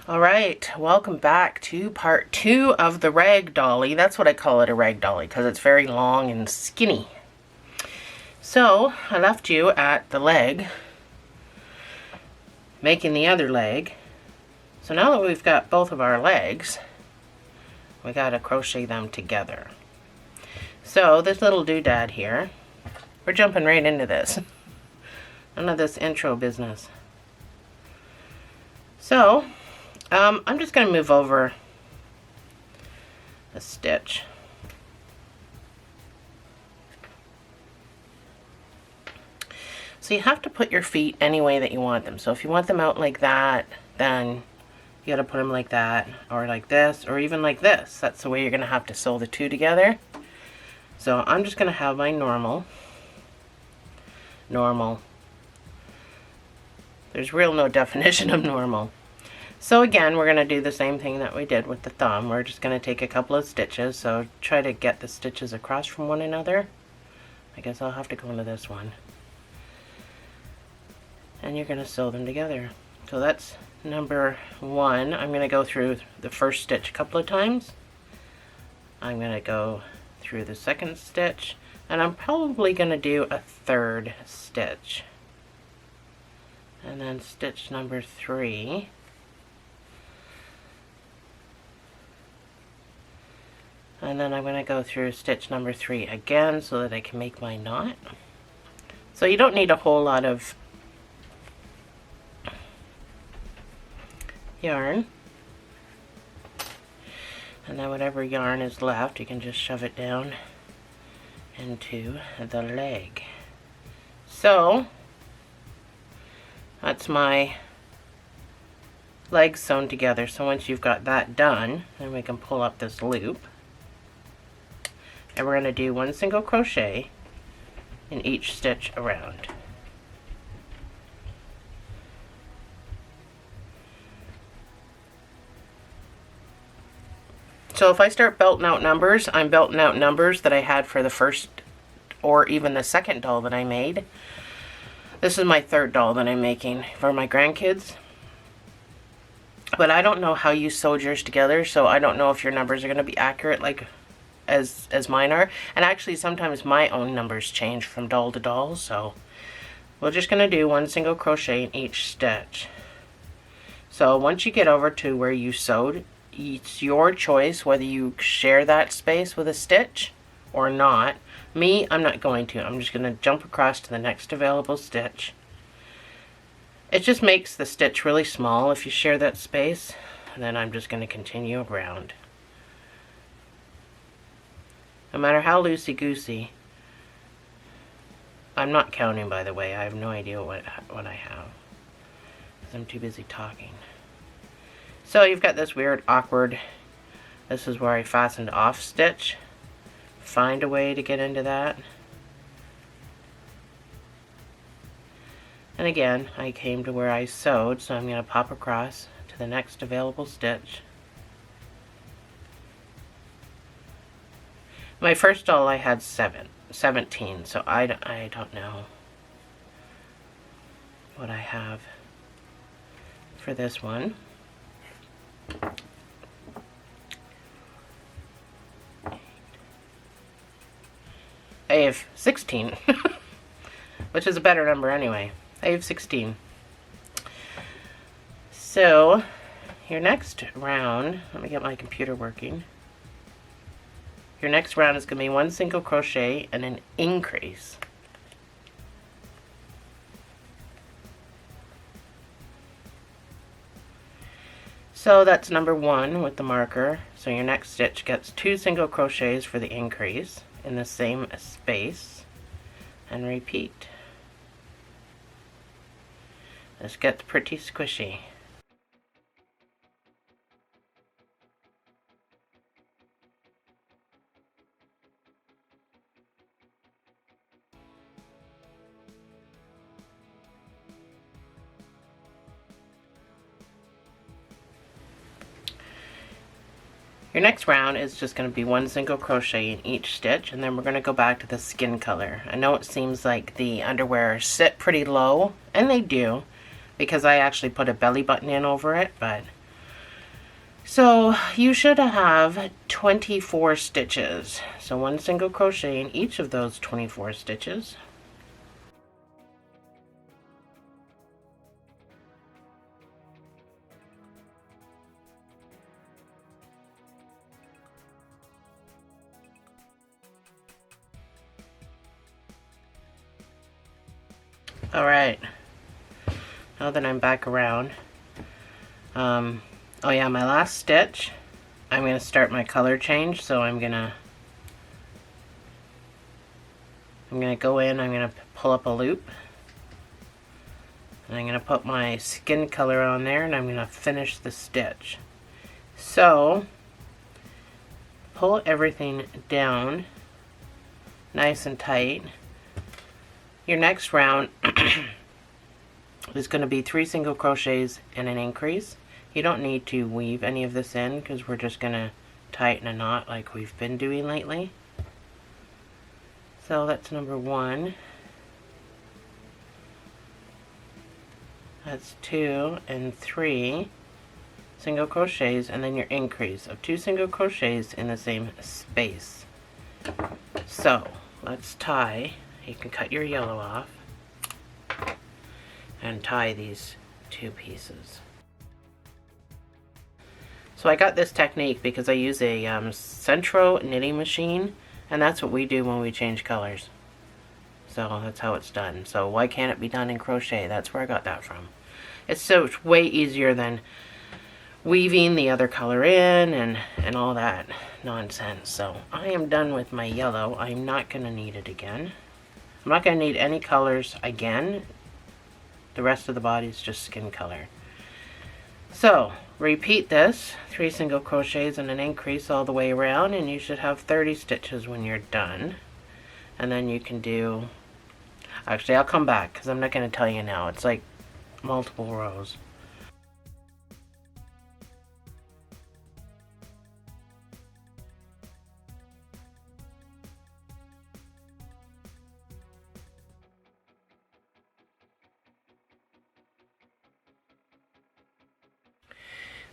All right, welcome back to part 2 of the rag dolly. That's what I call it, a rag dolly, because it's very long and skinny. So I left you at the leg, making the other leg. So now that we've got both of our legs, we gotta crochet them together. So this little doodad here, we're jumping right into this. None of this intro business. So I'm just going to move over a stitch. So you have to put your feet any way that you want them. So if you want them out like that, then you got to put them like that, or like this, or even like this. That's the way you're going to have to sew the two together. So I'm just going to have my normal. There's real no definition of normal. So again, we're going to do the same thing that we did with the thumb. We're just going to take a couple of stitches. So try to get the stitches across from one another. I guess I'll have to go into this one. And you're going to sew them together. So that's number 1. I'm going to go through the first stitch a couple of times. I'm going to go through the second stitch. And I'm probably going to do a third stitch. And then stitch number 3. And then I'm going to go through stitch number 3 again so that I can make my knot. So you don't need a whole lot of yarn. And then whatever yarn is left, you can just shove it down into the leg. So that's my legs sewn together. So once you've got that done, then we can pull up this loop. And we're going to do 1 single crochet in each stitch around. So if I start belting out numbers, I'm belting out numbers that I had for the first or even the second doll that I made. This is my third doll that I'm making for my grandkids. But I don't know how you sewed yours together, so I don't know if your numbers are going to be accurate like as mine are. And actually sometimes my own numbers change from doll to doll, so we're just going to do 1 single crochet in each stitch. So once you get over to where you sewed, it's your choice whether you share that space with a stitch or not. Me, I'm not going to. I'm just going to jump across to the next available stitch. It just makes the stitch really small if you share that space. And then I'm just going to continue around. No matter how loosey-goosey. I'm not counting, by the way. I have no idea what I have, because I'm too busy talking. So you've got this weird, awkward, this is where I fastened off stitch. Find a way to get into that. And again, I came to where I sewed, so I'm going to pop across to the next available stitch. My first doll I had 17, so I don't know what I have for this one. I have 16, which is a better number anyway. I have 16. So your next round, let me get my computer working. Your next round is going to be 1 single crochet and an increase. So that's number 1 with the marker. So your next stitch gets 2 single crochets for the increase in the same space, and repeat. This gets pretty squishy. Your next round is just going to be 1 single crochet in each stitch, and then we're going to go back to the skin color. I know it seems like the underwear sit pretty low, and they do, because I actually put a belly button in over it, but So you should have 24 stitches. So 1 single crochet in each of those 24 stitches. All right, now that I'm back around, oh yeah, my last stitch, I'm gonna start my color change. So I'm gonna go in, I'm gonna pull up a loop, and I'm gonna put my skin color on there, and I'm gonna finish the stitch. So pull everything down nice and tight. Your next round is going to be 3 single crochets and an increase. You don't need to weave any of this in because we're just going to tighten a knot like we've been doing lately. So that's number 1. That's 2 and 3 single crochets, and then your increase of 2 single crochets in the same space. So let's tie. You can cut your yellow off and tie these 2 pieces. So I got this technique because I use a Centro knitting machine, and that's what we do when we change colors. So that's how it's done. So why can't it be done in crochet? That's where I got that from. It's way easier than weaving the other color in and all that nonsense. So I am done with my yellow. I'm not going to need it again. I'm not going to need any colors again. The rest of the body is just skin color. So repeat this, 3 single crochets and an increase all the way around, and you should have 30 stitches when you're done. And then you can do, actually I'll come back because I'm not going to tell you now. It's like multiple rows.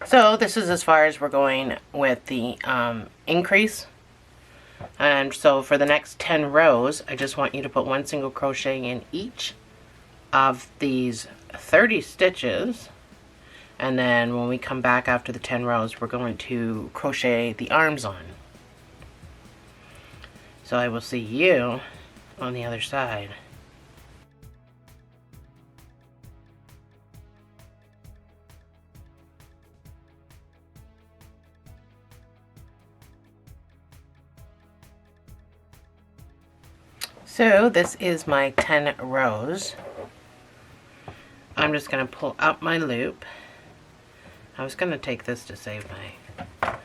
So this is as far as we're going with the increase. And so for the next 10 rows, I just want you to put 1 single crochet in each of these 30 stitches. And then when we come back after the 10 rows, we're going to crochet the arms on. So I will see you on the other side. So this is my 10 rows. I'm just going to pull up my loop. I was going to take this to save my...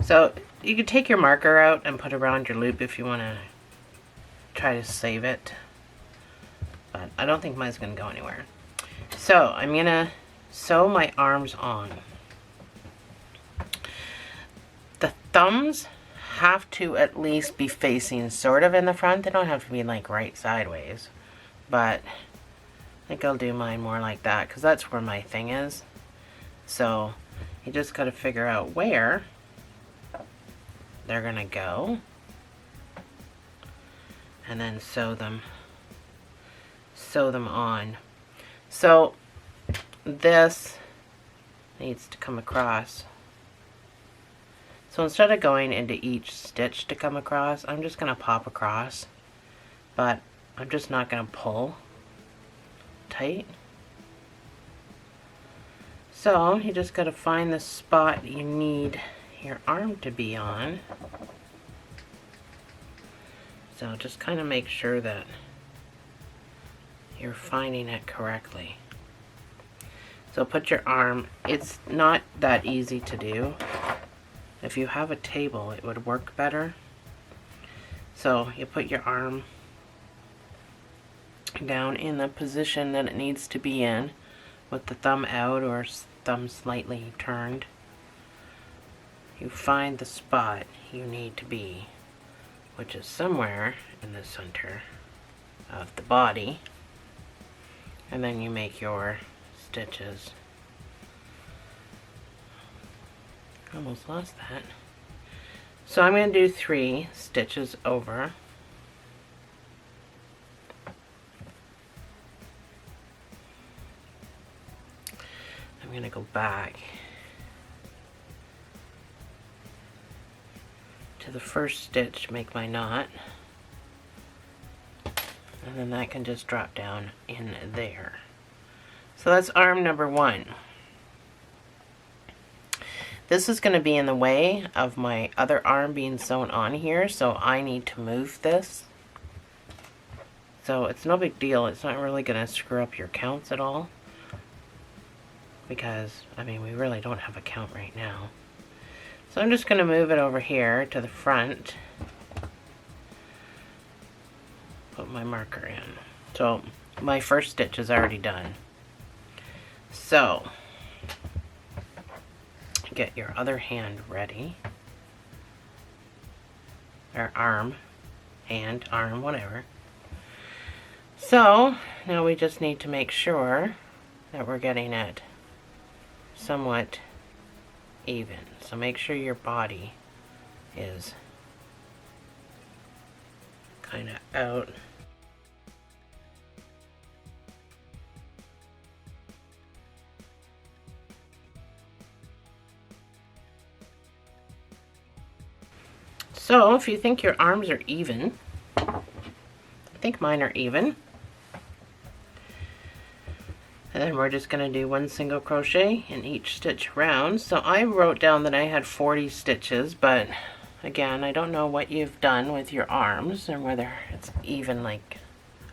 So you could take your marker out and put around your loop if you want to try to save it. But I don't think mine's going to go anywhere. So I'm going to sew my arms on. The thumbs have to at least be facing sort of in the front. They don't have to be like right sideways, but I think I'll do mine more like that because that's where my thing is. So you just got to figure out where they're gonna go and then sew them on. So this needs to come across. So instead of going into each stitch to come across, I'm just going to pop across, but I'm just not going to pull tight. So you just got to find the spot you need your arm to be on. So just kind of make sure that you're finding it correctly. So put your arm, it's not that easy to do. If you have a table, it would work better. So you put your arm down in the position that it needs to be in, with the thumb out or thumb slightly turned. You find the spot you need to be, which is somewhere in the center of the body. And then you make your stitches Almost lost that. So I'm going to do 3 stitches over. I'm going to go back to the first stitch, make my knot, and then that can just drop down in there. So that's arm number 1. This is going to be in the way of my other arm being sewn on here, so I need to move this. So it's no big deal. It's not really going to screw up your counts at all, because, I mean, we really don't have a count right now. So I'm just going to move it over here to the front. Put my marker in. So my first stitch is already done. So get your other hand ready. Or arm, hand, arm, whatever. So now we just need to make sure that we're getting it somewhat even. So make sure your body is kind of out. So if you think your arms are even, I think mine are even. And then we're just going to do 1 single crochet in each stitch around. So I wrote down that I had 40 stitches, but again, I don't know what you've done with your arms and whether it's even. Like,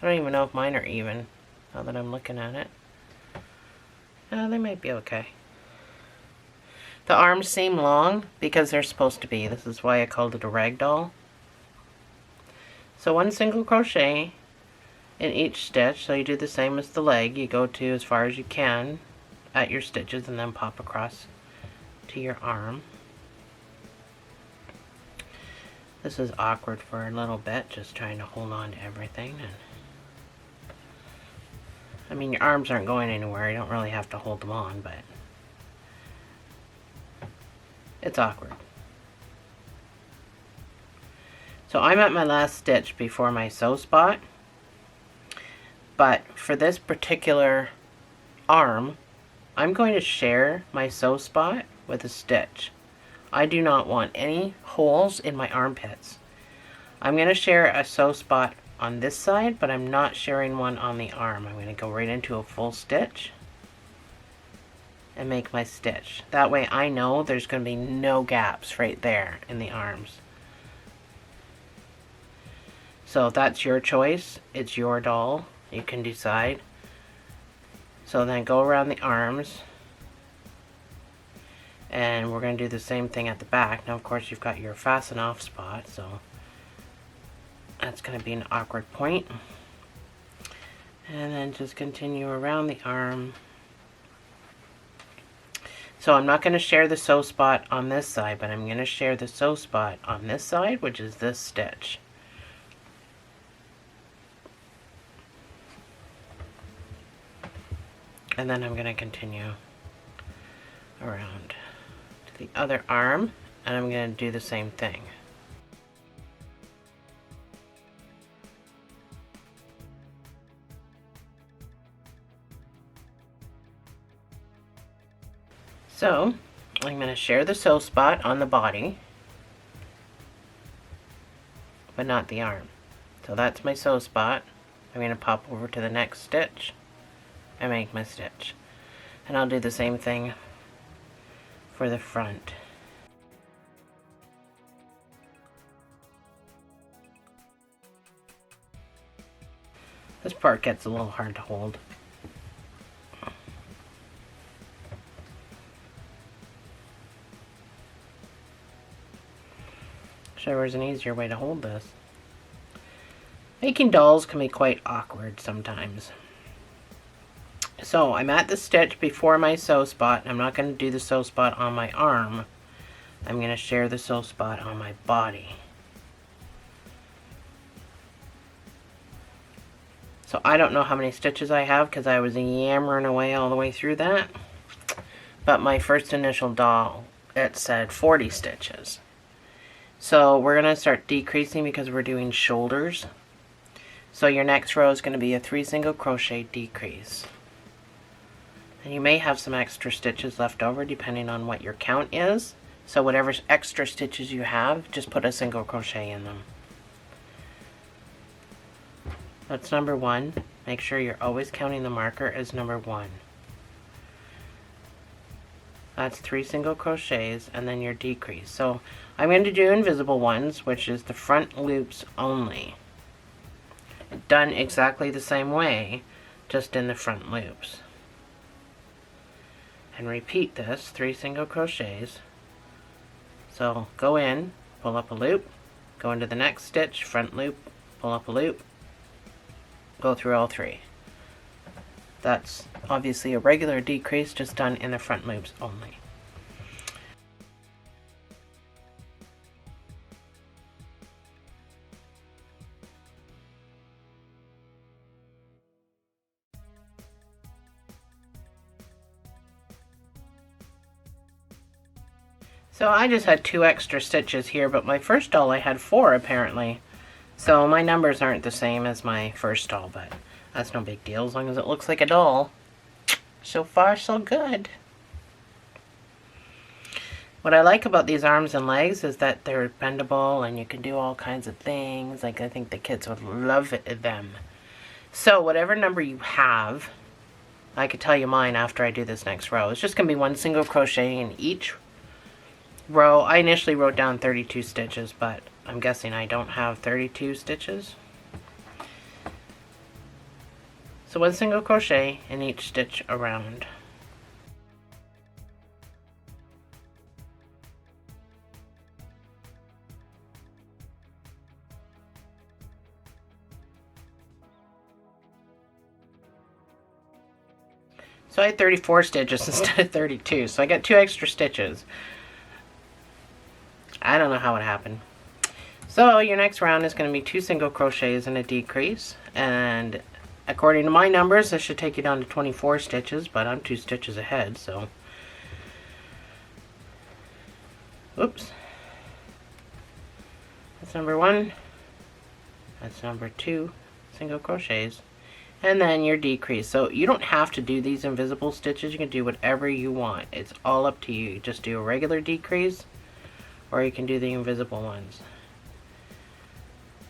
I don't even know if mine are even now that I'm looking at it. They might be okay. The arms seem long because they're supposed to be. This is why I called it a ragdoll. So 1 single crochet in each stitch. So you do the same as the leg. You go to as far as you can at your stitches and then pop across to your arm. This is awkward for a little bit, just trying to hold on to everything. And I mean, your arms aren't going anywhere. You don't really have to hold them on, but it's awkward. So I'm at my last stitch before my sew spot. But for this particular arm, I'm going to share my sew spot with a stitch. I do not want any holes in my armpits. I'm going to share a sew spot on this side, but I'm not sharing one on the arm. I'm going to go right into a full stitch and make my stitch. That way I know there's going to be no gaps right there in the arms. So that's your choice. It's your doll. You can decide. So then go around the arms, and we're going to do the same thing at the back. Now of course you've got your fasten off spot, so that's going to be an awkward point. And then just continue around the arm. So I'm not going to share the sew spot on this side, but I'm going to share the sew spot on this side, which is this stitch. And then I'm going to continue around to the other arm, and I'm going to do the same thing. So I'm going to share the sew spot on the body, but not the arm. So that's my sew spot. I'm going to pop over to the next stitch and make my stitch. And I'll do the same thing for the front. This part gets a little hard to hold. Sure, there's an easier way to hold this. Making dolls can be quite awkward sometimes. So I'm at the stitch before my sew spot. I'm not going to do the sew spot on my arm. I'm going to share the sew spot on my body. So I don't know how many stitches I have because I was yammering away all the way through that. But my first initial doll it said 40 stitches. So we're going to start decreasing because we're doing shoulders. So your next row is going to be a 3 single crochet decrease. And you may have some extra stitches left over depending on what your count is. So whatever extra stitches you have, just put a single crochet in them. That's number 1. Make sure you're always counting the marker as number 1. That's 3 single crochets and then your decrease. So I'm going to do invisible ones, which is the front loops only. Done exactly the same way, just in the front loops. And repeat this, 3 single crochets. So go in, pull up a loop, go into the next stitch, front loop, pull up a loop, go through all 3. That's obviously a regular decrease, just done in the front loops only. So I just had 2 extra stitches here, but my first doll I had 4 apparently. So my numbers aren't the same as my first doll, but that's no big deal as long as it looks like a doll. So far, so good. What I like about these arms and legs is that they're bendable and you can do all kinds of things. Like, I think the kids would love them. So whatever number you have, I could tell you mine after I do this next row. It's just going to be 1 single crochet in each row. I initially wrote down 32 stitches, but I'm guessing I don't have 32 stitches. So 1 single crochet in each stitch around. So I had 34 stitches instead of 32, so I got 2 extra stitches. I don't know how it happened. So your next round is going to be 2 single crochets and a decrease, and according to my numbers this should take you down to 24 stitches, but I'm 2 stitches ahead, so oops. That's number 1. That's number 2 single crochets, and then your decrease. So you don't have to do these invisible stitches, you can do whatever you want. It's all up to you. Just do a regular decrease, or you can do the invisible ones.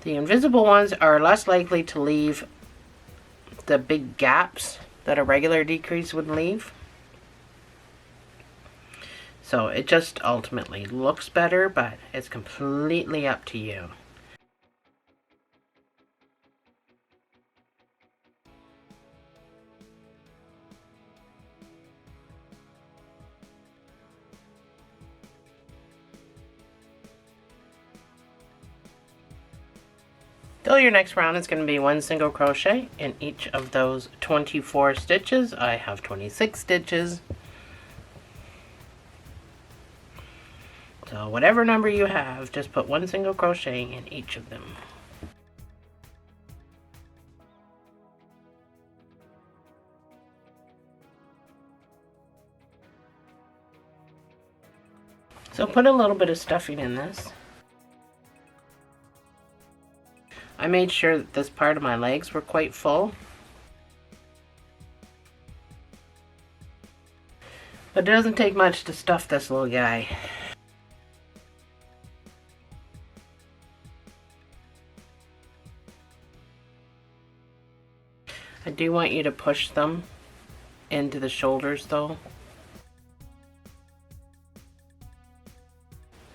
The invisible ones are less likely to leave the big gaps that a regular decrease would leave. So it just ultimately looks better, but it's completely up to you. So your next round is going to be 1 single crochet in each of those 24 stitches. I have 26 stitches. So whatever number you have, just put 1 single crochet in each of them. So put a little bit of stuffing in this. I made sure that this part of my legs were quite full. But it doesn't take much to stuff this little guy. I do want you to push them into the shoulders though,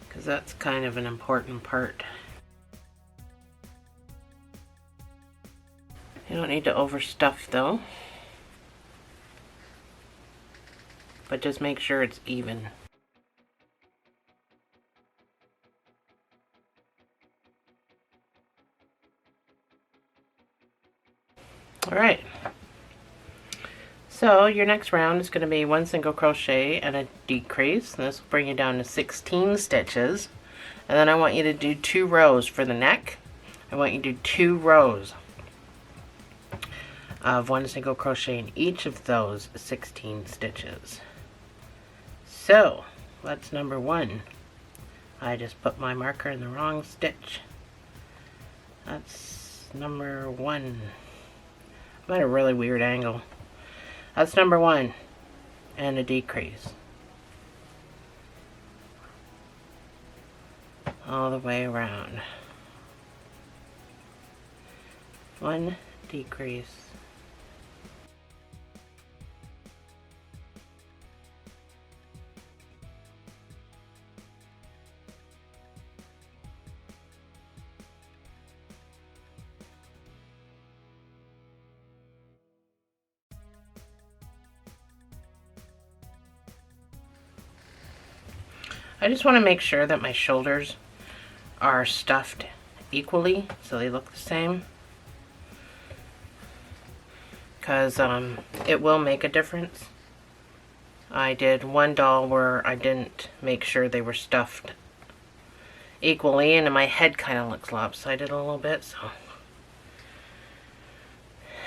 because that's kind of an important part. You don't need to overstuff though, but just make sure it's even. Alright, so your next round is going to be 1 single crochet and a decrease, and this will bring you down to 16 stitches. And then I want you to do 2 rows for the neck. I want you to do 2 rows of 1 single crochet in each of those 16 stitches. So That's number 1. I just put my marker in the wrong stitch. That's number 1. I'm at a really weird angle. That's number 1. And a decrease. All the way around. 1 decrease. I just want to make sure that my shoulders are stuffed equally so they look the same, because it will make a difference. I did one doll where I didn't make sure they were stuffed equally, and my head kind of looks lopsided a little bit, so.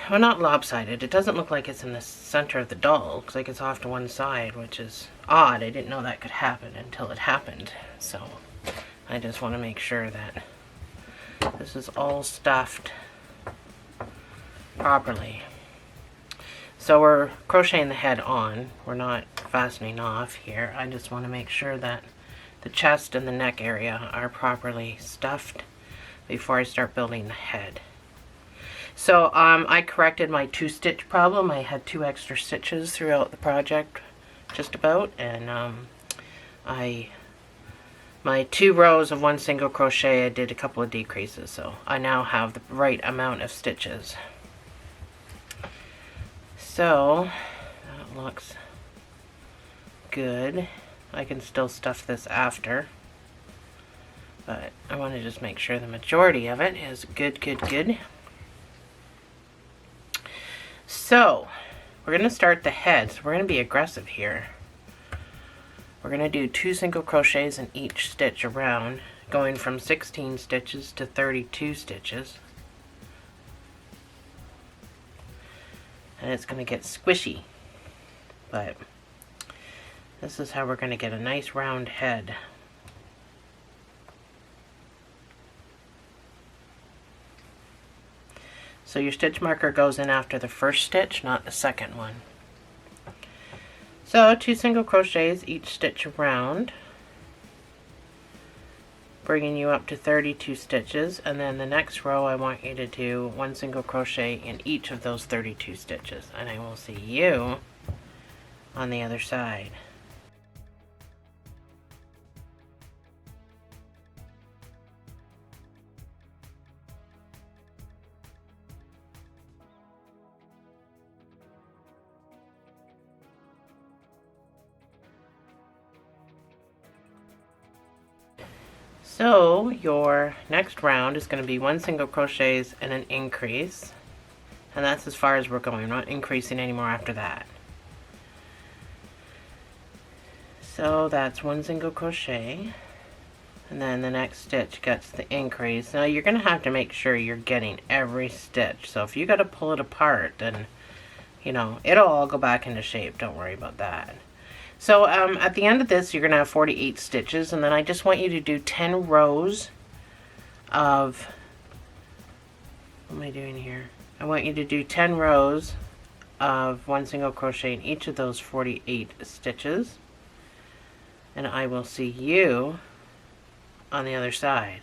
Well, not lopsided. It doesn't look like it's in the center of the doll. It looks like it's off to one side, which is odd. I didn't know that could happen until it happened. So I just want to make sure that this is all stuffed properly. So we're crocheting the head on. We're not fastening off here. I just want to make sure that the chest and the neck area are properly stuffed before I start building the head. So I corrected my 2-stitch problem. I had 2 extra stitches throughout the project, just about, and my 2 rows of 1 single crochet, I did a couple of decreases, so I now have the right amount of stitches. So that looks good. I can still stuff this after, but I want to just make sure the majority of it is good. So we're going to start the head. So we're going to be aggressive here. We're going to do 2 single crochets in each stitch around, going from 16 stitches to 32 stitches. And it's going to get squishy, but this is how we're going to get a nice round head. So your stitch marker goes in after the first stitch, not the second one. So 2 single crochets each stitch around, bringing you up to 32 stitches, and then the next row I want you to do 1 single crochet in each of those 32 stitches, and I will see you on the other side. So your next round is going to be 1 single crochets and an increase, and that's as far as we're going. We're not increasing anymore after that. So that's 1 single crochet, and then the next stitch gets the increase. Now you're going to have to make sure you're getting every stitch. So if you got to pull it apart, then you know it'll all go back into shape. Don't worry about that. So at the end of this, you're going to have 48 stitches, and then I just want you to do 10 rows of, what am I doing here? I want you to do 10 rows of 1 single crochet in each of those 48 stitches, and I will see you on the other side.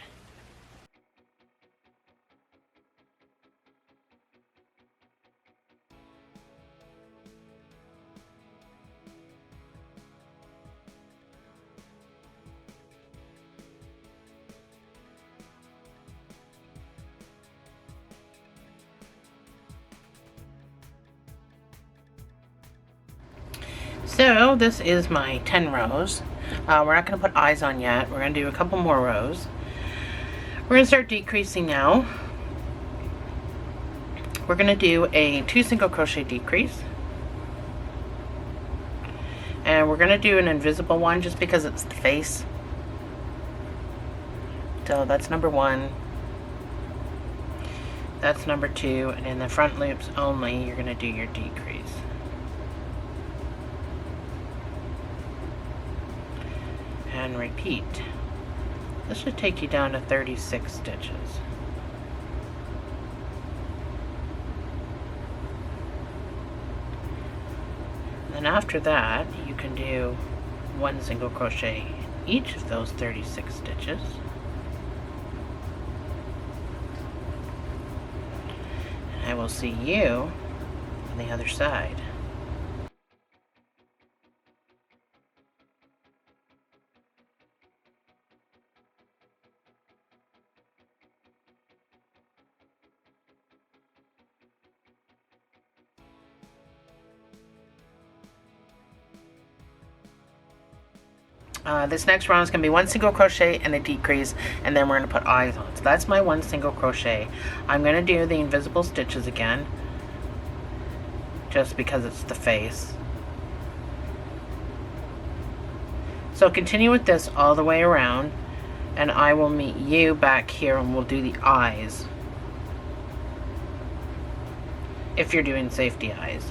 So this is my 10 rows. We're not going to put eyes on yet. We're going to do a couple more rows. We're going to start decreasing now. We're going to do a 2 single crochet decrease. And we're going to do an invisible one just because it's the face. So that's number 1. That's number 2. And in the front loops only, you're going to do your decrease. and repeat. This should take you down to 36 stitches. And after that, you can do 1 single crochet in each of those 36 stitches. And I will see you on the other side. This next round is going to be 1 single crochet and a decrease, and then we're going to put eyes on. So that's my 1 single crochet. I'm going to do the invisible stitches again, just because it's the face. So continue with this all the way around, and I will meet you back here and we'll do the eyes, if you're doing safety eyes.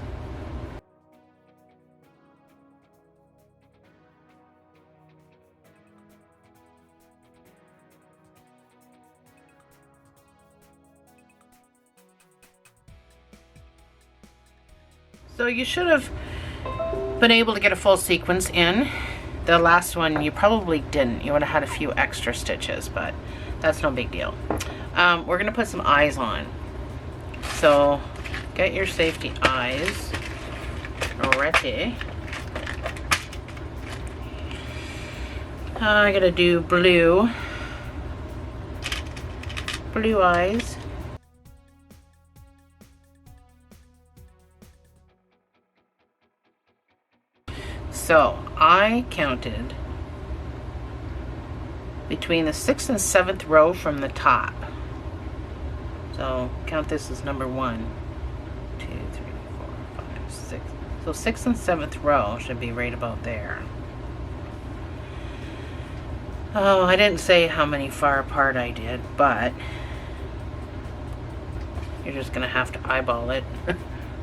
So you should have been able to get a full sequence in. The last one you probably didn't. You would have had a few extra stitches, but that's no big deal. We're going to put some eyes on. So get your safety eyes ready. I gotta do blue eyes. So I counted between the 6th and 7th row from the top. So count this as number 1, 2, 3, 4, 5, 6. So 6th and 7th row should be right about there. Oh, I didn't say how many far apart I did, but you're just gonna have to eyeball it.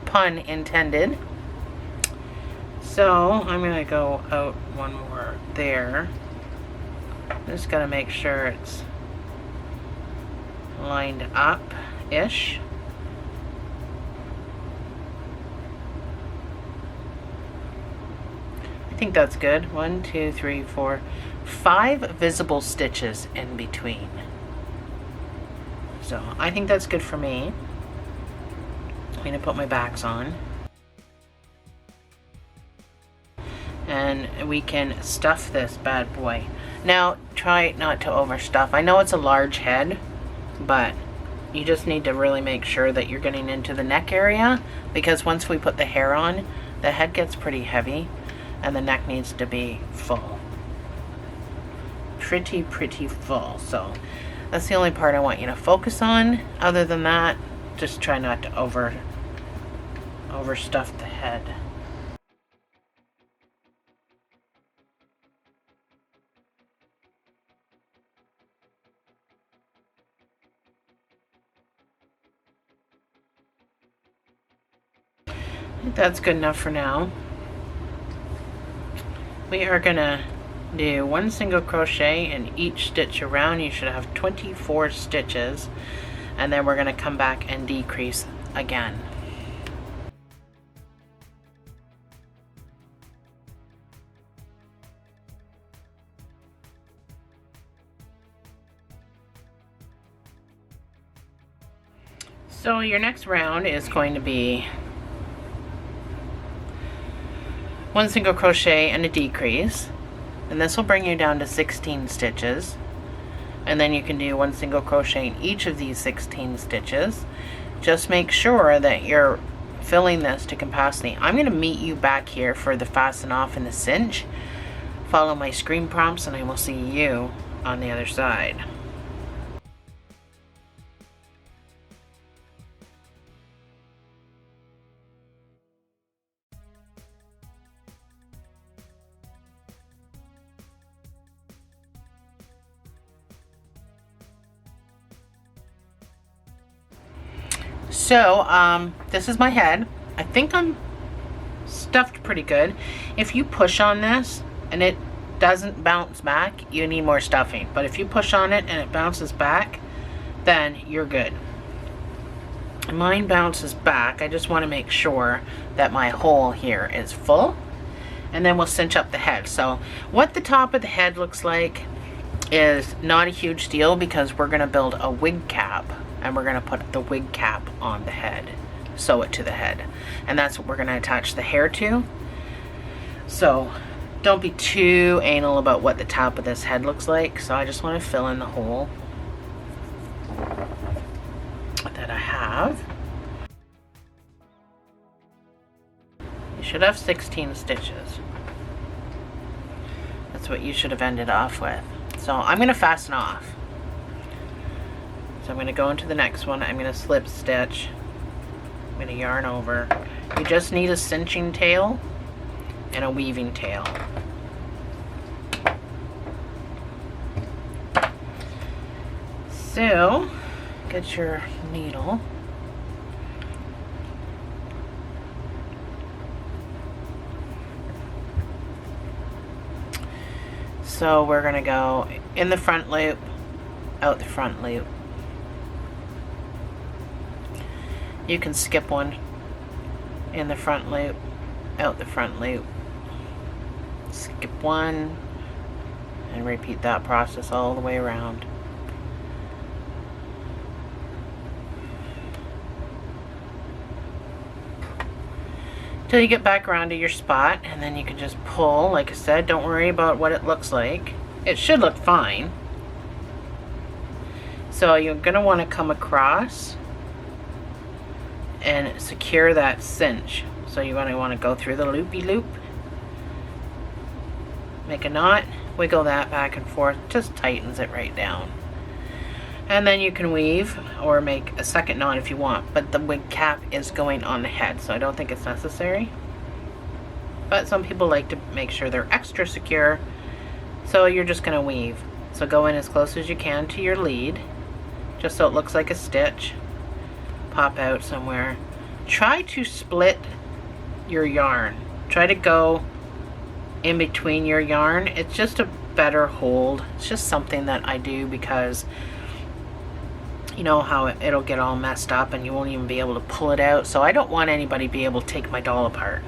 Pun intended. So I'm going to go out one more there. Just got to make sure it's lined up-ish. I think that's good. 1, 2, 3, 4, 5 visible stitches in between. So I think that's good for me. I'm going to put my backs on. And we can stuff this bad boy. Now, try not to overstuff. I know it's a large head, but you just need to really make sure that you're getting into the neck area, because once we put the hair on, the head gets pretty heavy and the neck needs to be full. Pretty full. So that's the only part I want you to focus on. Other than that, just try not to overstuff the head. I think that's good enough for now. We are gonna do 1 single crochet in each stitch around. You should have 24 stitches, and then we're gonna come back and decrease again. So your next round is going to be 1 single crochet and a decrease, and this will bring you down to 16 stitches, and then you can do 1 single crochet in each of these 16 stitches. Just make sure that you're filling this to capacity. I'm going to meet you back here for the fasten off and the cinch. Follow my screen prompts and I will see you on the other side. So, this is my head. I think I'm stuffed pretty good. If you push on this and it doesn't bounce back, you need more stuffing. But if you push on it and it bounces back, then you're good. Mine bounces back. I just want to make sure that my hole here is full. And then we'll cinch up the head. So what the top of the head looks like is not a huge deal, because we're going to build a wig cap. And we're going to put the wig cap on the head. Sew it to the head. And that's what we're going to attach the hair to. So don't be too anal about what the top of this head looks like. So I just want to fill in the hole that I have. You should have 16 stitches. That's what you should have ended off with. So I'm going to fasten off. So I'm going to go into the next one. I'm going to slip stitch. I'm going to yarn over. You just need a cinching tail and a weaving tail. So get your needle. So we're going to go in the front loop, out the front loop. You can skip one, in the front loop, out the front loop. Skip one, and repeat that process all the way around. Till you get back around to your spot, and then you can just pull. Like I said, don't worry about what it looks like. It should look fine. So you're going to want to come across and secure that cinch. So you're going to want to go through the loopy loop, make a knot, wiggle that back and forth, just tightens it right down. And then you can weave or make a second knot if you want, but the wig cap is going on the head, so I don't think it's necessary. But some people like to make sure they're extra secure, so you're just going to weave. So go in as close as you can to your lead, just so it looks like a stitch. Pop out somewhere. Try to split your yarn. Try to go in between your yarn. It's just a better hold. It's just something that I do because you know how it'll get all messed up and you won't even be able to pull it out. So I don't want anybody to be able to take my doll apart.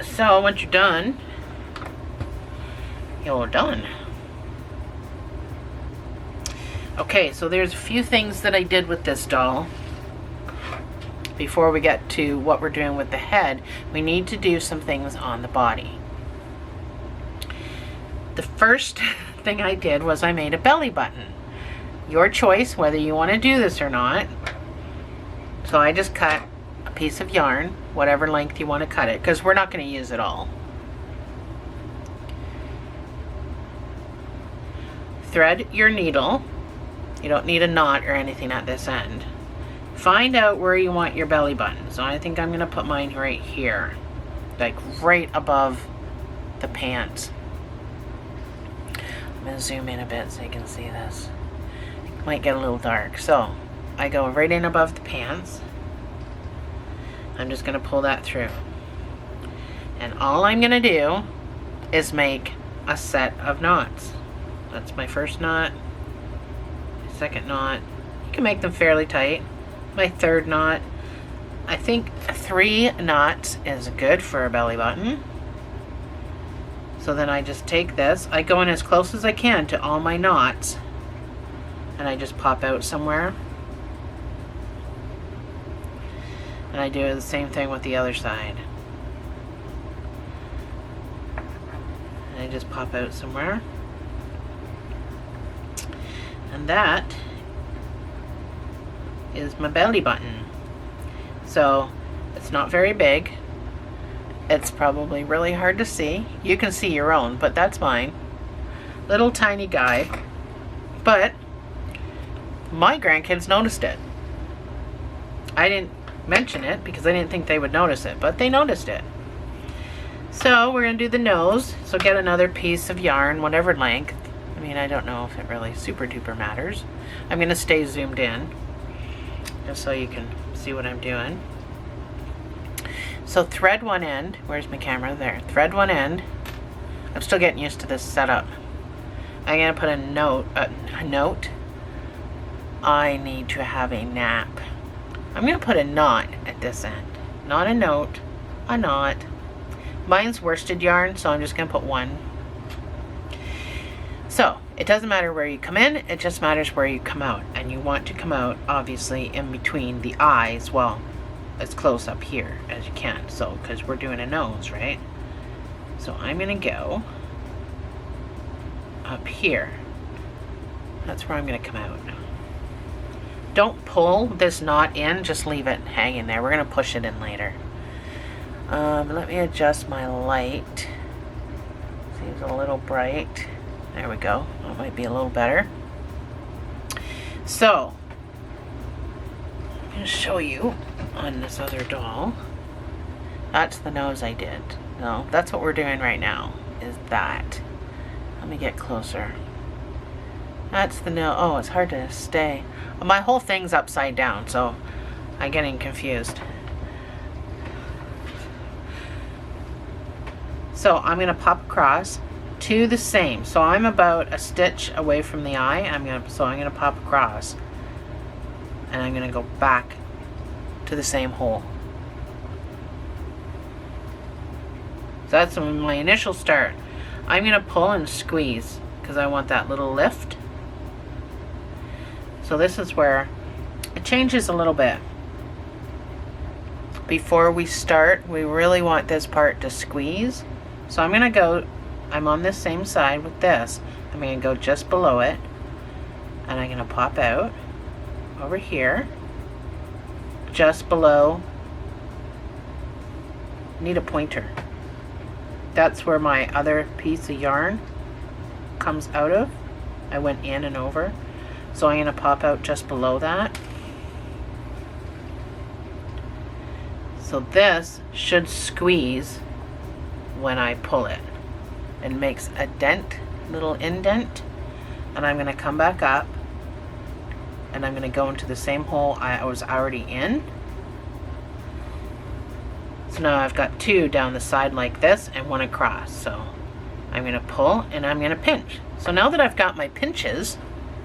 So once you're done, you're done. Okay, so there's a few things that I did with this doll. Before we get to what we're doing with the head, we need to do some things on the body. The first thing I did was I made a belly button. Your choice whether you want to do this or not. So I just cut a piece of yarn, whatever length you want to cut it, because we're not going to use it all. Thread your needle. You don't need a knot or anything at this end. Find out where you want your belly button. So I think I'm going to put mine right here, like right above the pants. I'm going to zoom in a bit so you can see this. It might get a little dark. So I go right in above the pants. I'm just going to pull that through. And all I'm going to do is make a set of knots. That's my first knot, my second knot. You can make them fairly tight. My third knot. I think 3 knots is good for a belly button. So then I just take this, I go in as close as I can to all my knots, and I just pop out somewhere. And I do the same thing with the other side. And I just pop out somewhere. And that is my belly button. So it's not very big. It's probably really hard to see. You can see your own, but that's mine. Little tiny guy. But my grandkids noticed it. I didn't mention it because I didn't think they would notice it, but they noticed it. So we're going to do the nose. So get another piece of yarn, whatever length. I mean, I don't know if it really super duper matters. I'm going to stay zoomed in just so you can see what I'm doing. So thread one end. Where's my camera? There. Thread one end I'm still getting used to this setup. I'm gonna put a note. I need to have a nap. I'm gonna put a knot at this end. Not a note, a knot. Mine's worsted yarn, so I'm just gonna put one. So it doesn't matter where you come in, it just matters where you come out. And you want to come out obviously in between the eyes, well, as close up here as you can. So, because we're doing a nose, right? So I'm gonna go up here. That's where I'm gonna come out. Don't pull this knot in, just leave it hanging there. We're gonna push it in later. Let me adjust my light. Seems a little bright. There we go. That might be a little better. So, I'm gonna show you on this other doll. That's the nose I did. No, that's what we're doing right now, is that. Let me get closer. That's the nose. Oh, it's hard to stay. My whole thing's upside down, so I'm getting confused. So I'm gonna pop across to the same. So I'm about a stitch away from the eye. I'm gonna pop across, and I'm gonna go back to the same hole. So that's my initial start. I'm gonna pull and squeeze because I want that little lift. So this is where it changes a little bit. Before we start, we really want this part to squeeze. So I'm gonna go, I'm on this same side with this. I'm gonna go just below it, and I'm gonna pop out over here, just below. Need a pointer. That's where my other piece of yarn comes out of. I went in and over. So I'm going to pop out just below that. So this should squeeze when I pull it. It makes a dent, little indent. And I'm going to come back up, and I'm going to go into the same hole I was already in. So now I've got two down the side like this and one across. So I'm going to pull and I'm going to pinch. So now that I've got my pinches,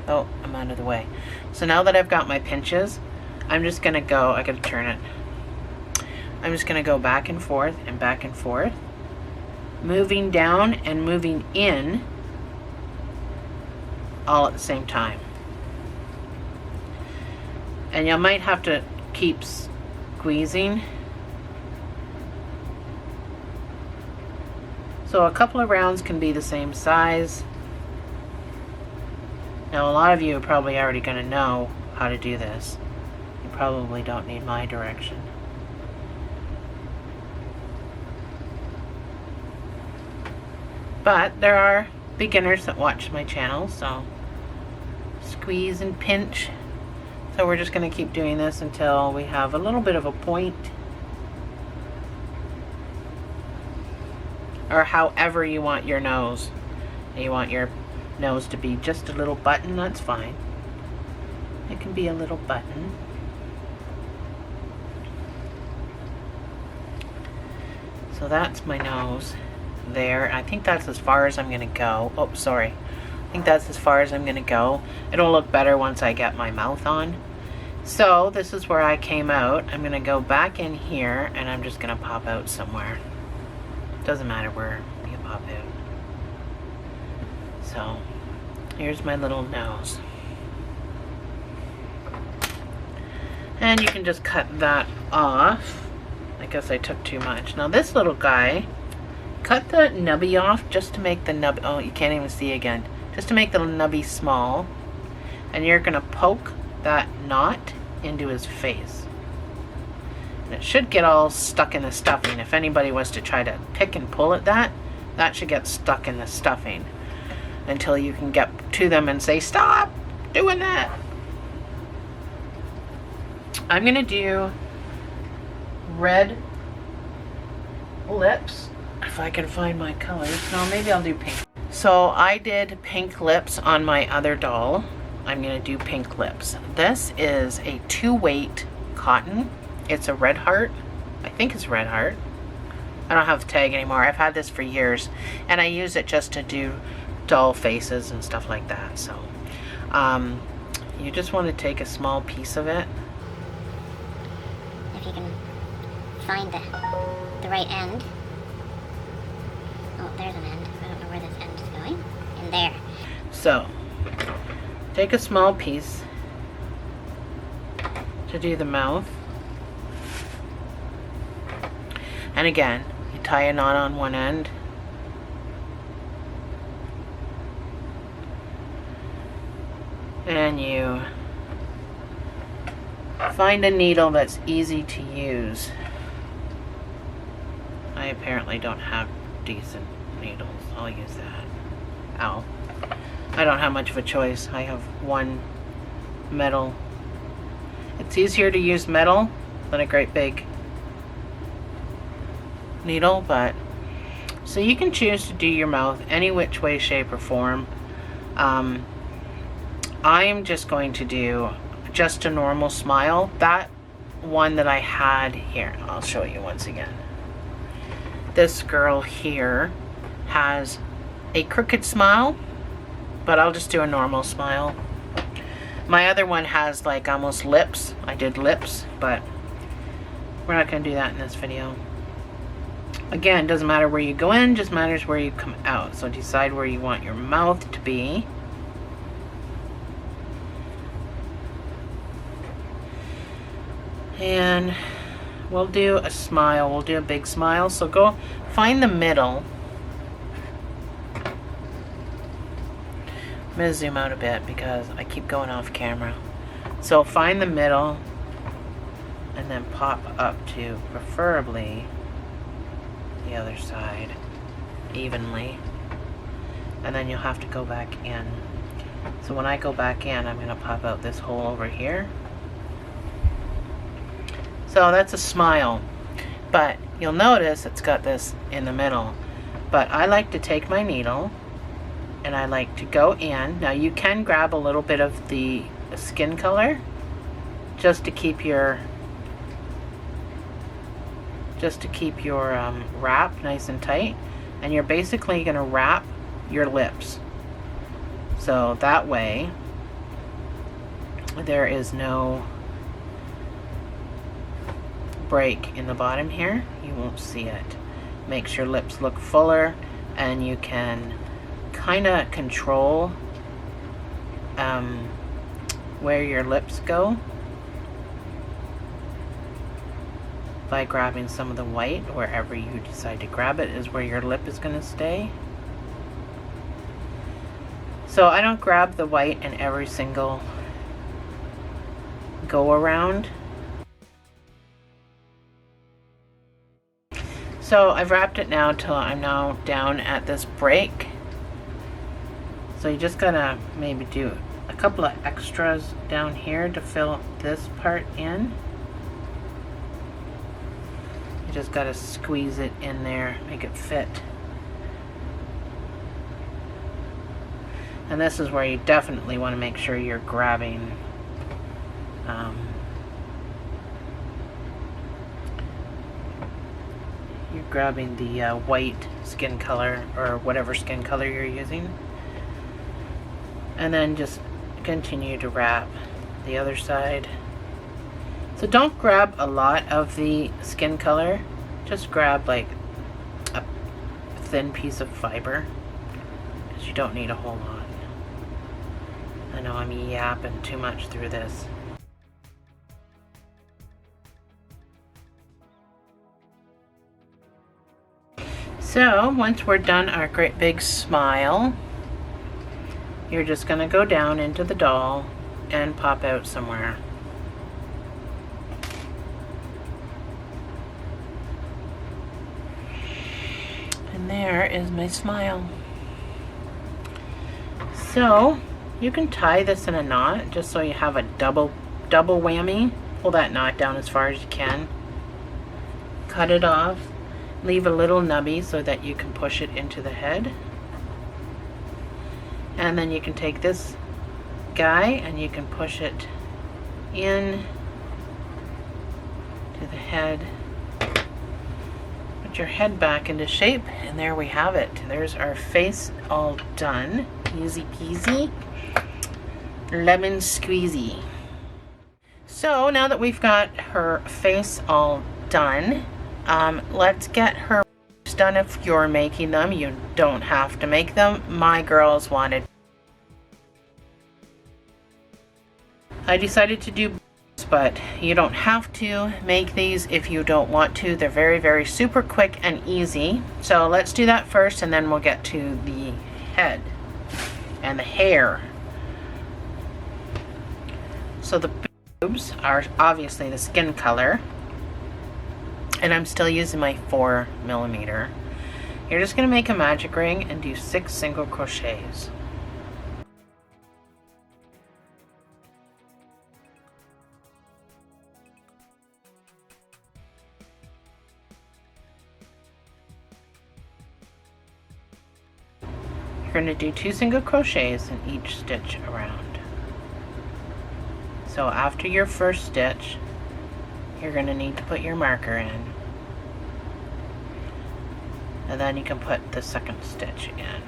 oh, I'm out of the way. So now that I've got my pinches, I'm just going to go, I got to turn it. I'm just going to go back and forth, moving down and moving in all at the same time. And you might have to keep squeezing. So a couple of rounds can be the same size. Now a lot of you are probably already going to know how to do this. You probably don't need my direction. But there are beginners that watch my channel, so squeeze and pinch. So we're just going to keep doing this until we have a little bit of a point. Or however you want your nose. You want your nose to be just a little button, that's fine. It can be a little button. So that's my nose there. I think that's as far as I'm going to go. Oh, sorry. I think that's as far as I'm going to go. It'll look better once I get my mouth on. So this is where I came out. I'm going to go back in here, and I'm just going to pop out somewhere. Doesn't matter where you pop out. So here's my little nose. And you can just cut that off. I guess I took too much. Now this little guy, cut the nubby off just to make the nub, oh, you can't even see again. Just to make the nubby small. And you're gonna poke that knot into his face. And it should get all stuck in the stuffing. If anybody was to try to pick and pull at that, that should get stuck in the stuffing until you can get to them and say, stop doing that. I'm gonna do red lips, if I can find my colors. No, maybe I'll do pink. So I did pink lips on my other doll. I'm gonna do pink lips. This is a 2-weight cotton. It's a Red Heart. I think it's Red Heart. I don't have the tag anymore. I've had this for years, and I use it just to do doll faces and stuff like that. So you just want to take a small piece of it. If you can find the right end. Oh, there's an end. I don't know where this end is going. In there. So take a small piece to do the mouth. And again, you tie a knot on one end. And you find a needle that's easy to use. I apparently don't have decent needles. I'll use that. Ow. I don't have much of a choice. I have one metal. It's easier to use metal than a great big needle, but so you can choose to do your mouth any which way, shape, or form. I'm just going to do just a normal smile. That one that I had here, I'll show you once again. This girl here has a crooked smile, but I'll just do a normal smile. My other one has like almost lips. I did lips, but we're not going to do that in this video. Again, doesn't matter where you go in, just matters where you come out. So decide where you want your mouth to be. And we'll do a smile. We'll do a big smile. So go find the middle. I'm going to zoom out a bit because I keep going off camera. So find the middle and then pop up to preferably the other side evenly. And then you'll have to go back in. So when I go back in, I'm going to pop out this hole over here. So that's a smile, but you'll notice it's got this in the middle. But I like to take my needle and I like to go in. Now you can grab a little bit of the skin color just to keep your wrap nice and tight, and you're basically going to wrap your lips. So that way there is no break in the bottom here. You won't see it. Makes your lips look fuller, and you can kind of control where your lips go by grabbing some of the white. Wherever you decide to grab it is where your lip is going to stay. So I don't grab the white in every single go around. So I've wrapped it now till I'm now down at this break. So you just gotta maybe do a couple of extras down here to fill this part in. You just gotta squeeze it in there, make it fit. And this is where you definitely want to make sure you're grabbing the white skin color, or whatever skin color you're using, and then just continue to wrap the other side. So don't grab a lot of the skin color, just grab like a thin piece of fiber, because you don't need a whole lot. I know I'm yapping too much through this. So once we're done our great big smile, you're just going to go down into the doll and pop out somewhere. And there is my smile. So you can tie this in a knot just so you have a double whammy. Pull that knot down as far as you can. Cut it off. Leave a little nubby so that you can push it into the head. And then you can take this guy and you can push it in to the head. Put your head back into shape, and there we have it. There's our face all done. Easy peasy, lemon squeezy. So now that we've got her face all done, let's get her done. If you're making them, you don't have to make them. My girls wanted. I decided to do, but you don't have to make these if you don't want to. They're very, very super quick and easy. So let's do that first, and then we'll get to the head and the hair. So the boobs are obviously the skin color, and I'm still using my 4mm. You're just going to make a magic ring and do 6 single crochets. You're going to do 2 single crochets in each stitch around. So after your first stitch, you're going to need to put your marker in, and then you can put the second stitch in.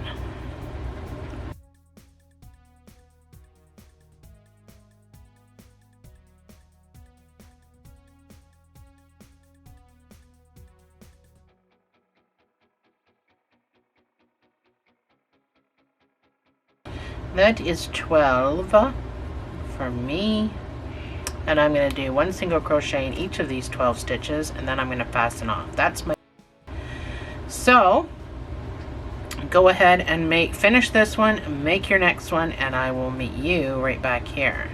That is 12 for me, and I'm going to do 1 single crochet in each of these 12 stitches, and then I'm going to fasten off. That's my. So go ahead and finish this one, make your next one, and I will meet you right back here.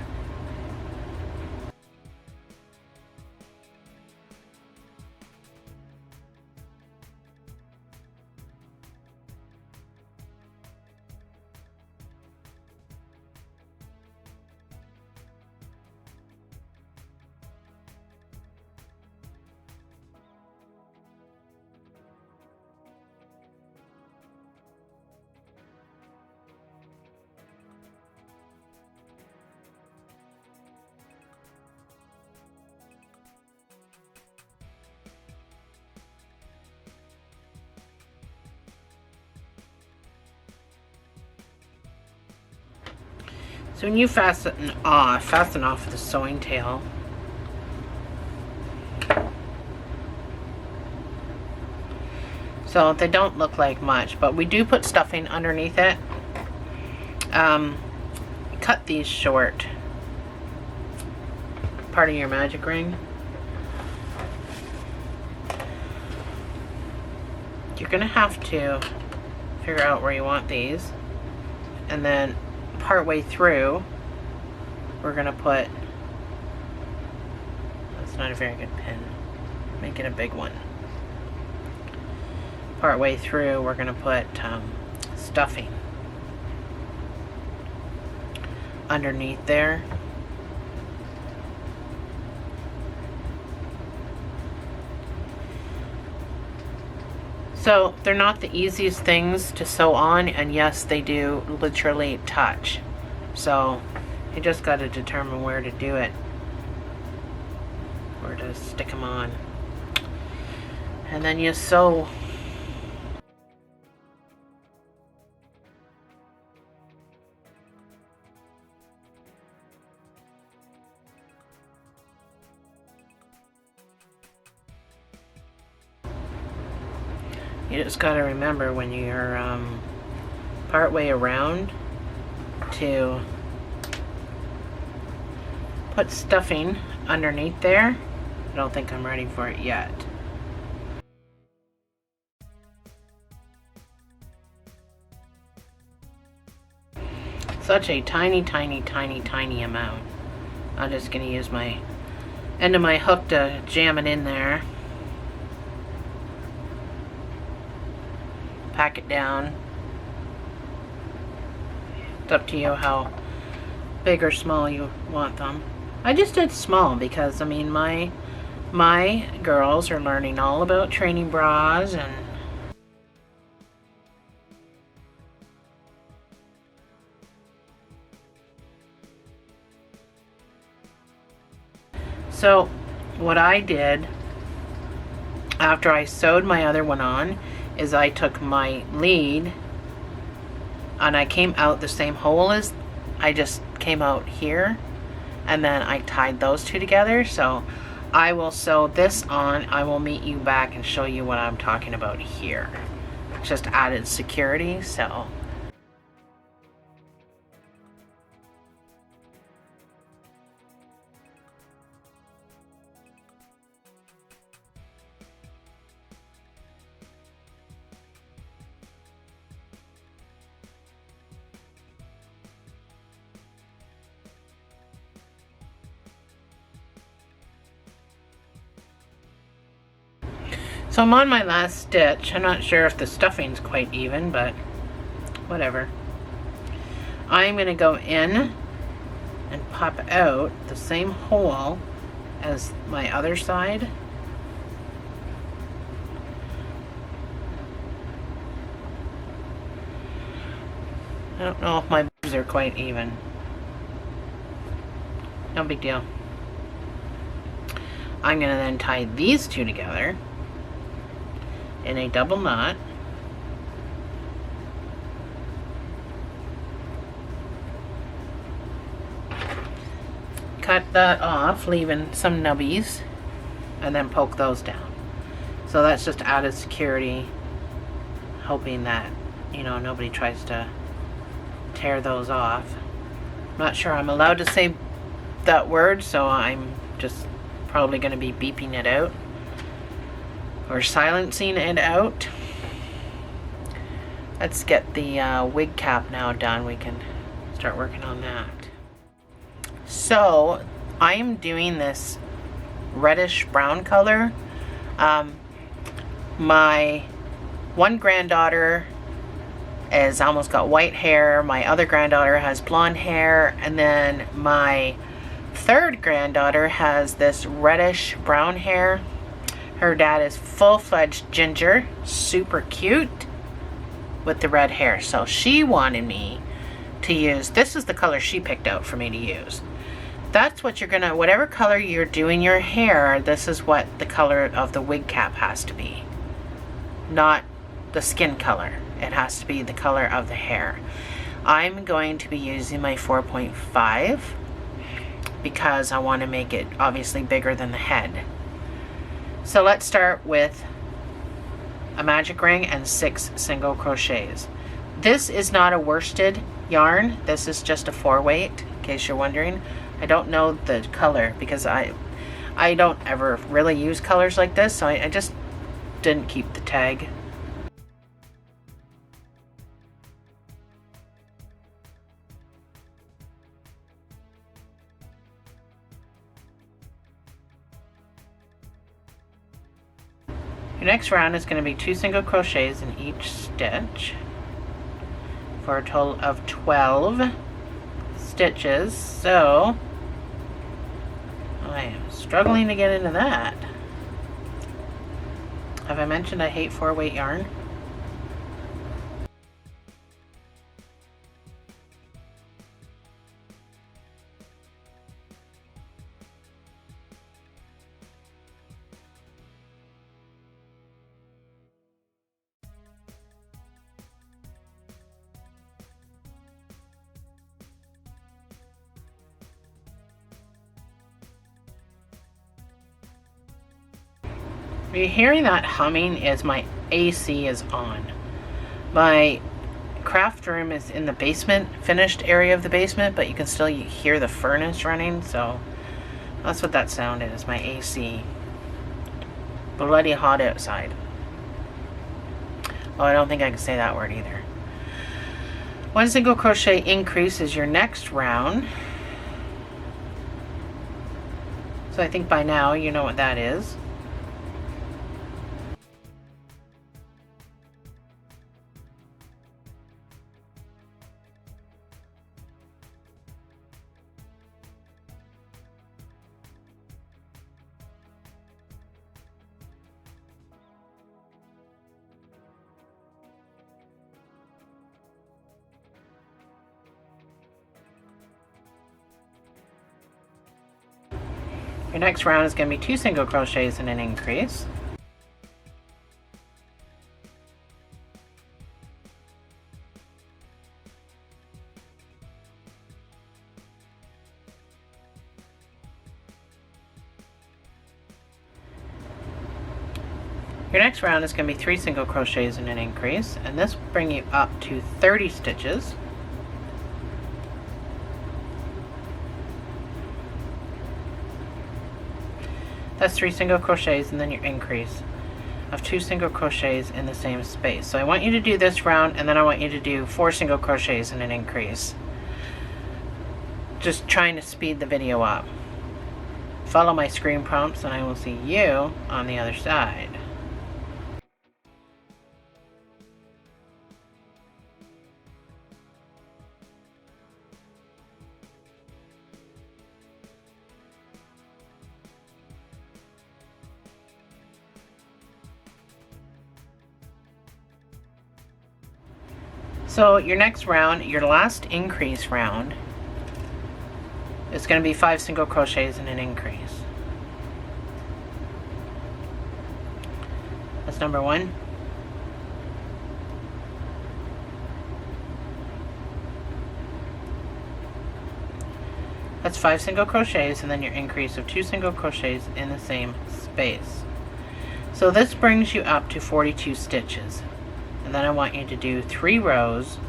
So when you fasten off the sewing tail, so they don't look like much, but we do put stuffing underneath it. Cut these short. Part of your magic ring. You're gonna have to figure out where you want these, and then part way through we're gonna put, that's not a very good pin, make it a big one. Part way through we're gonna put stuffing underneath there. So they're not the easiest things to sew on, and yes, they do literally touch. So you just got to determine where to do it, where to stick them on, and then you sew. You just got to remember when you're part way around to put stuffing underneath there. I don't think I'm ready for it yet. Such a tiny, tiny, tiny, tiny amount. I'm just going to use my end of my hook to jam it in there. Pack it down. It's up to you how big or small you want them. I just did small because, I mean, my girls are learning all about training bras, and so what I did after I sewed my other one on is I took my lead and I came out the same hole as I just came out here, and then I tied those two together. So I will sew this on. I will meet you back and show you what I'm talking about here. Just added security. So I'm on my last stitch. I'm not sure if the stuffing's quite even, but whatever. I'm going to go in and pop out the same hole as my other side. I don't know if my boobs are quite even. No big deal. I'm going to then tie these two together in a double knot. Cut that off, leaving some nubbies, and then poke those down. So that's just added security, hoping that, you know, nobody tries to tear those off. I'm not sure I'm allowed to say that word, so I'm just probably going to be beeping it out or silencing it out. Let's get the wig cap now done. We can start working on that. So I am doing this reddish brown color. My one granddaughter has almost got white hair. My other granddaughter has blonde hair. And then my third granddaughter has this reddish brown hair. Her dad is full-fledged ginger, super cute with the red hair. So she wanted me to use, this is the color she picked out for me to use. That's what you're gonna, whatever color you're doing your hair, this is what the color of the wig cap has to be. Not the skin color. It has to be the color of the hair. I'm going to be using my 4.5 because I want to make it obviously bigger than the head. So let's start with a magic ring and 6 single crochets. This is not a worsted yarn. This is just a 4-weight, in case you're wondering. I don't know the color because I don't ever really use colors like this, so I just didn't keep the tag. Your next round is going to be 2 single crochets in each stitch for a total of 12 stitches. So I am struggling to get into that. Have I mentioned I hate 4-weight yarn? You're hearing that humming is my AC is on. My craft room is in the basement, finished area of the basement, but you can still hear the furnace running, so that's what that sound is, my AC. Bloody hot outside. Oh, I don't think I can say that word either. 1 single crochet increase is your next round. So I think by now you know what that is. Your next round is going to be 2 single crochets and an increase. Your next round is going to be 3 single crochets and an increase, and this will bring you up to 30 stitches. That's 3 single crochets and then your increase of 2 single crochets in the same space. So I want you to do this round, and then I want you to do 4 single crochets and an increase. Just trying to speed the video up. Follow my screen prompts and I will see you on the other side. So your next round, your last increase round, is going to be 5 single crochets and an increase. That's number 1. That's 5 single crochets and then your increase of 2 single crochets in the same space. So this brings you up to 42 stitches. And then I want you to do 3 rows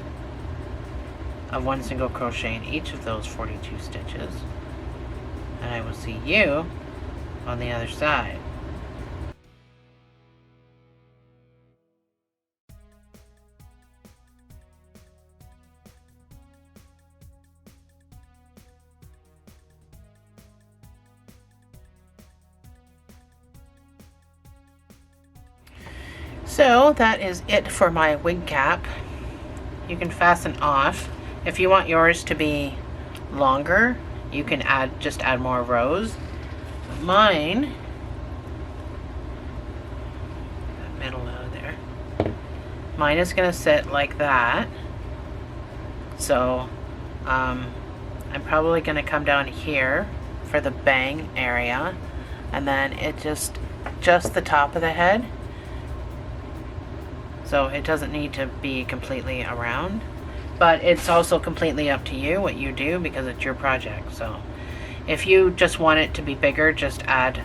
of 1 single crochet in each of those 42 stitches. And I will see you on the other side. So that is it for my wig cap. You can fasten off. If you want yours to be longer, you can just add more rows. Mine, that middle out of there, mine is going to sit like that. So I'm probably going to come down here for the bang area, and then it just the top of the head. So it doesn't need to be completely around, but it's also completely up to you what you do because it's your project. So if you just want it to be bigger, just add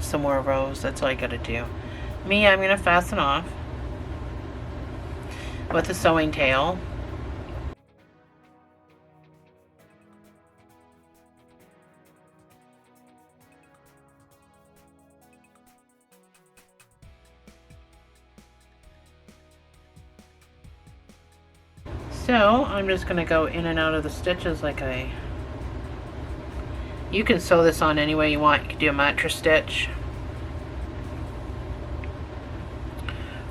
some more rows. That's all you gotta do. Me, I'm gonna fasten off with a sewing tail. So I'm just going to go in and out of the stitches like you can sew this on any way you want. You can do a mattress stitch,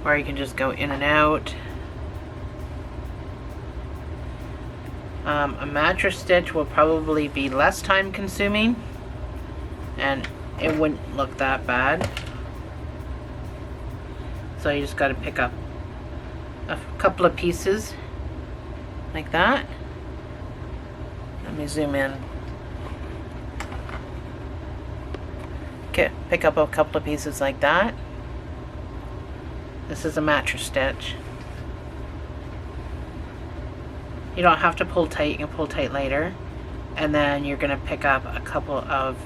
or you can just go in and out. A mattress stitch will probably be less time consuming and it wouldn't look that bad. So you just got to pick up a couple of pieces like that. Let me zoom in. Okay, pick up a couple of pieces like that. This is a mattress stitch. You don't have to pull tight, you can pull tight later. And then you're going to pick up a couple of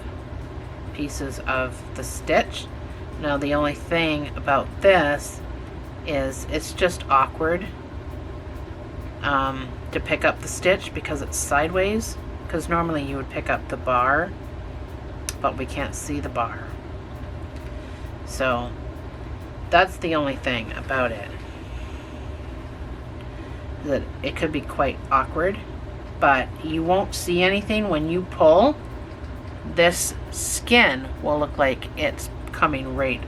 pieces of the stitch. Now the only thing about this is it's just awkward to pick up the stitch because it's sideways, because normally you would pick up the bar, but we can't see the bar. So that's the only thing about it, that it could be quite awkward, but you won't see anything when you pull. This skin will look like it's coming right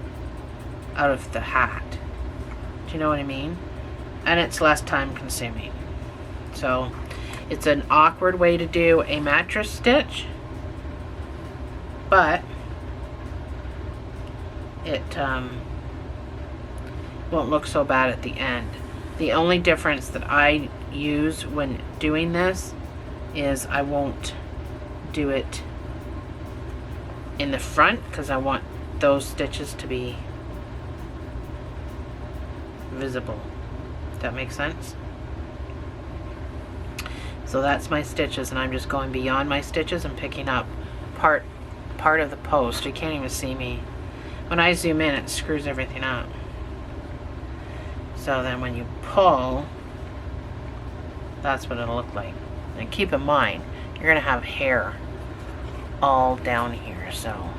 out of the hat. Do you know what I mean? And it's less time consuming. So it's an awkward way to do a mattress stitch, but it won't look so bad at the end. The only difference that I use when doing this is I won't do it in the front because I want those stitches to be visible. Does that make sense? So that's my stitches, and I'm just going beyond my stitches and picking up part of the post. You can't even see me. When I zoom in, it screws everything up. So then when you pull, that's what it'll look like. And keep in mind, you're gonna have hair all down here, so.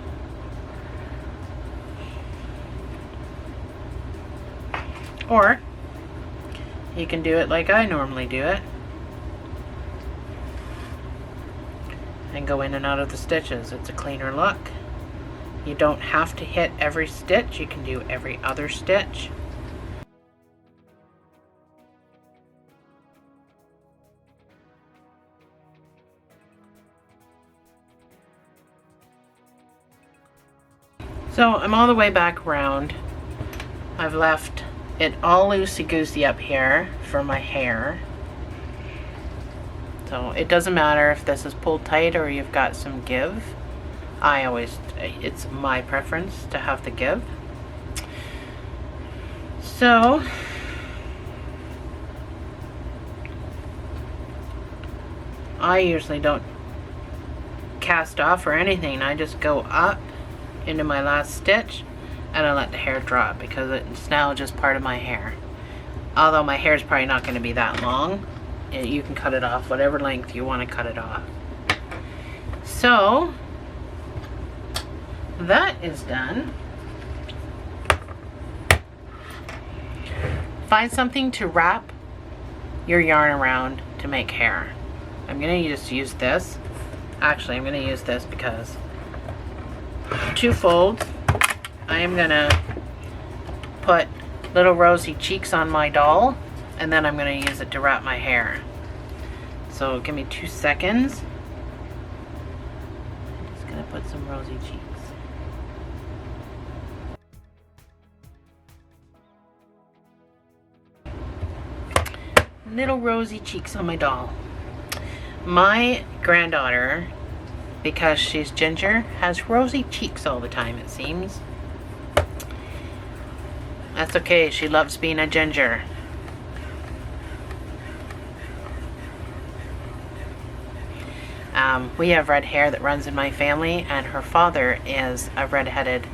Or you can do it like I normally do it and go in and out of the stitches. It's a cleaner look. You don't have to hit every stitch. You can do every other stitch. So I'm all the way back around. I've left it all loosey-goosey up here for my hair. So it doesn't matter if this is pulled tight or you've got some give. It's my preference to have the give. So I usually don't cast off or anything. I just go up into my last stitch and I let the hair drop because it's now just part of my hair. Although my hair is probably not going to be that long, you can cut it off whatever length you want to cut it off. So that is done. Find something to wrap your yarn around to make hair. I'm going to just use this. Actually, I'm going to use this because 2 folds. I am going to put little rosy cheeks on my doll, and then I'm going to use it to wrap my hair. So give me 2 seconds. I'm just going to put some rosy cheeks. Little rosy cheeks on my doll. My granddaughter, because she's ginger, has rosy cheeks all the time, it seems. That's okay, she loves being a ginger. We have red hair that runs in my family, and her father is a red-headed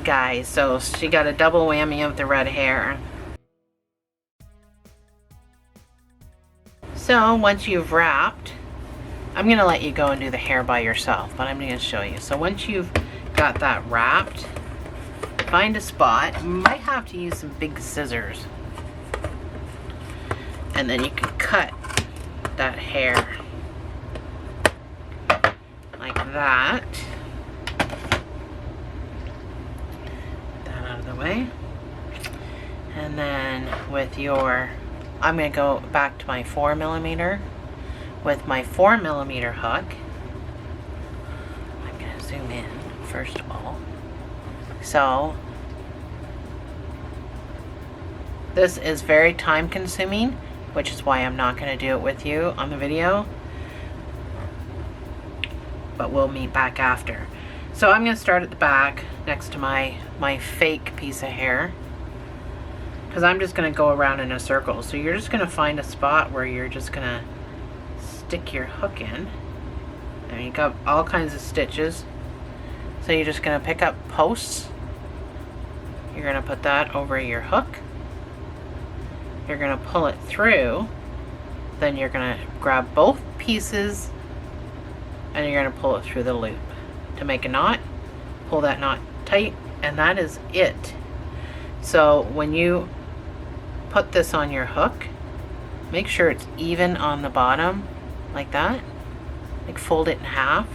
guy, so she got a double whammy of the red hair. So once you've wrapped, I'm going to let you go and do the hair by yourself, but I'm going to show you. So once you've got that wrapped, find a spot. You might have to use some big scissors. And then you can cut that hair like that. Get that out of the way. And then with your, I'm going to go back to my 4mm. With my 4mm hook, I'm going to zoom in first of all. So this is very time consuming, which is why I'm not going to do it with you on the video, but we'll meet back after. So I'm going to start at the back next to my fake piece of hair, because I'm just going to go around in a circle. So you're just going to find a spot where you're just going to stick your hook in, and you got all kinds of stitches. So you're just going to pick up posts, you're going to put that over your hook, you're going to pull it through, then you're going to grab both pieces and you're going to pull it through the loop to make a knot. Pull that knot tight, and that is it. So when you put this on your hook, make sure it's even on the bottom like that. Like fold it in half.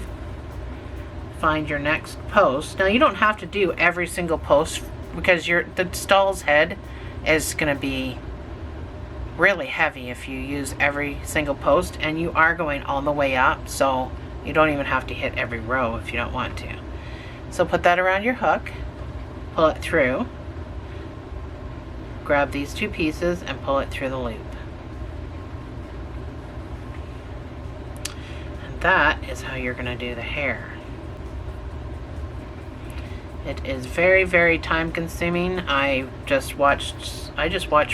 Find your next post. Now you don't have to do every single post because the stall's head is going to be really heavy if you use every single post, and you are going all the way up, so you don't even have to hit every row if you don't want to. So put that around your hook, pull it through, grab these 2 pieces and pull it through the loop. And that is how you're going to do the hair. It is very, very time consuming. I just watch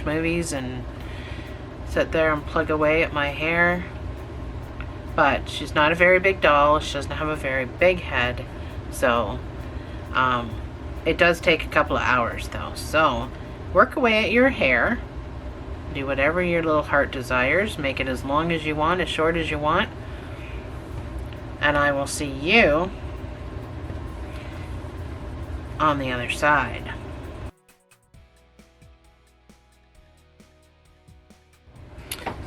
movies and sit there and plug away at my hair. But she's not a very big doll. She doesn't have a very big head. So it does take a couple of hours though. So work away at your hair. Do whatever your little heart desires. Make it as long as you want, as short as you want. And I will see you on the other side.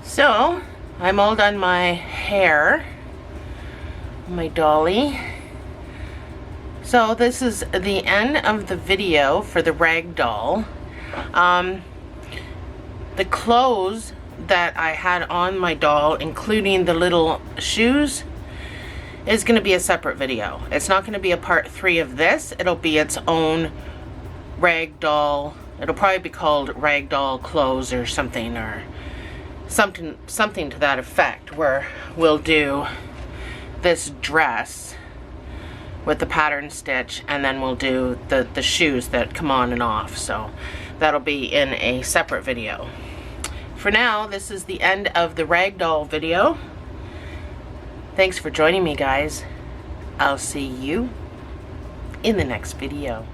So, I'm all done my hair, my dolly. So this is the end of the video for the rag doll. The clothes that I had on my doll, including the little shoes, is going to be a separate video. It's not going to be a part 3 of this. It'll be its own rag doll. It'll probably be called rag doll clothes or something, or something to that effect, where we'll do this dress with the pattern stitch, and then we'll do the shoes that come on and off. So that'll be in a separate video. For now, this is the end of the rag doll video. Thanks for joining me, guys. I'll see you in the next video.